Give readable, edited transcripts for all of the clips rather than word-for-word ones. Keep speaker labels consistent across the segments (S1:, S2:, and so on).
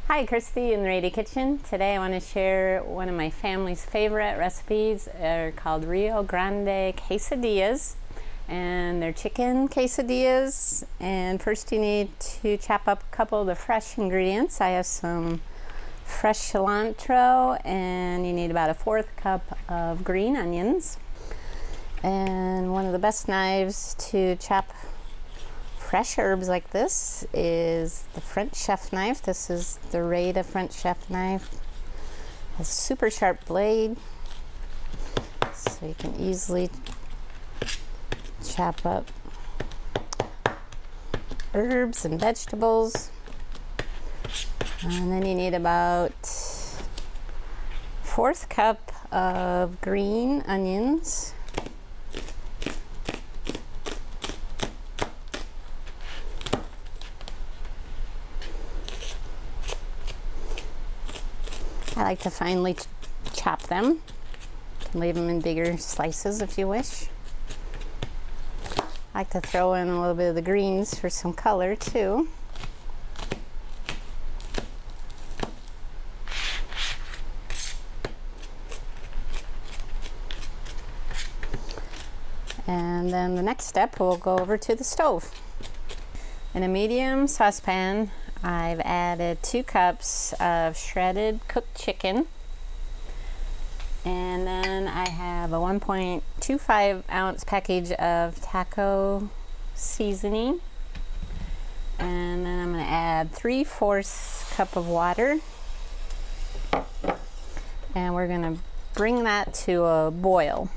S1: Hi, Kristy in the Rada Kitchen. Today I want to share one of my family's favorite recipes. They're called Rio Grande Quesadillas, and they're chicken quesadillas. And first you need to chop up a couple of the fresh ingredients. I have some fresh cilantro, and you need about a 1/4 cup of green onions. And one of the best knives to chop fresh herbs like this is the French Chef Knife. This is the Rada French Chef Knife. It has a super sharp blade, so you can easily chop up herbs and vegetables. And then you need about 1/4 cup of green onions. I like to finely chop them. You can leave them in bigger slices if you wish. I like to throw in a little bit of the greens for some color too. And then the next step, we'll go over to the stove. In a medium saucepan, I've added 2 cups of shredded cooked chicken, and then I have a 1.25 ounce package of taco seasoning, and then I'm going to add 3/4 cup of water, and we're going to bring that to a boil.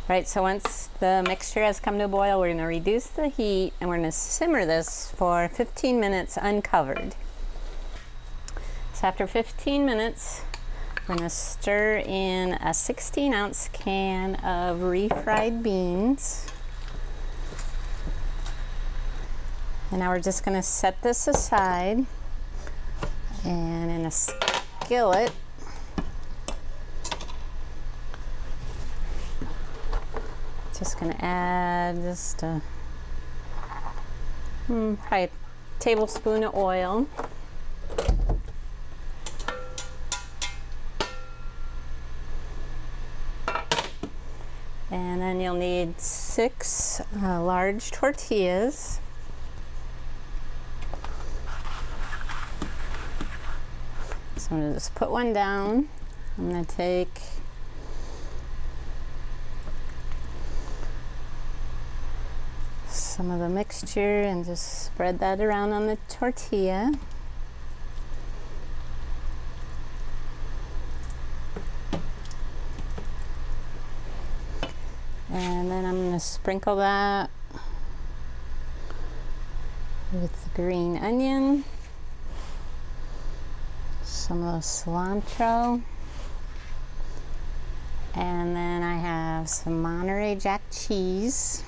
S1: Right, so once the mixture has come to a boil, we're going to reduce the heat and we're going to simmer this for 15 minutes uncovered. So after 15 minutes, we're going to stir in a 16-ounce can of refried beans. And now we're just going to set this aside, and in a skillet, just going to add just a probably a tablespoon of oil. And then you'll need 6 large tortillas. So I'm going to just put one down. I'm going to take some of the mixture and just spread that around on the tortilla. And then I'm going to sprinkle that with the green onion, some of the cilantro, and then I have some Monterey Jack cheese.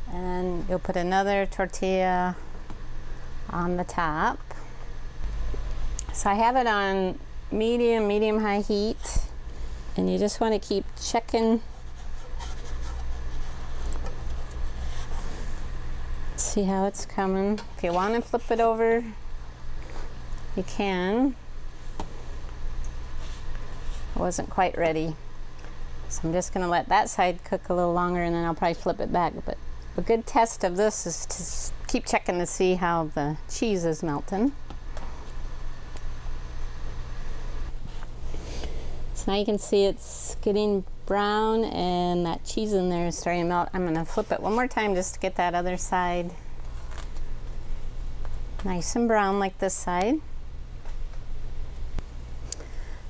S1: And you'll put another tortilla on the top. So I have it on medium-high heat, and you just want to keep checking. See how it's coming. If you want to flip it over, you can. I wasn't quite ready, so I'm just going to let that side cook a little longer, and then I'll probably flip it back. But a good test of this is to keep checking to see how the cheese is melting. So now you can see it's getting brown and that cheese in there is starting to melt. I'm going to flip it one more time just to get that other side nice and brown like this side.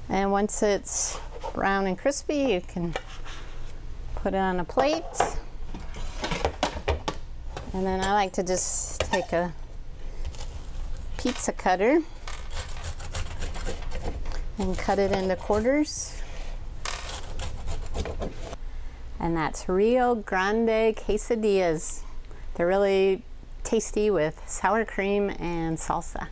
S1: And once it's brown and crispy, you can put it on a plate. And then I like to just take a pizza cutter and cut it into quarters. And that's Rio Grande Quesadillas. They're really tasty with sour cream and salsa.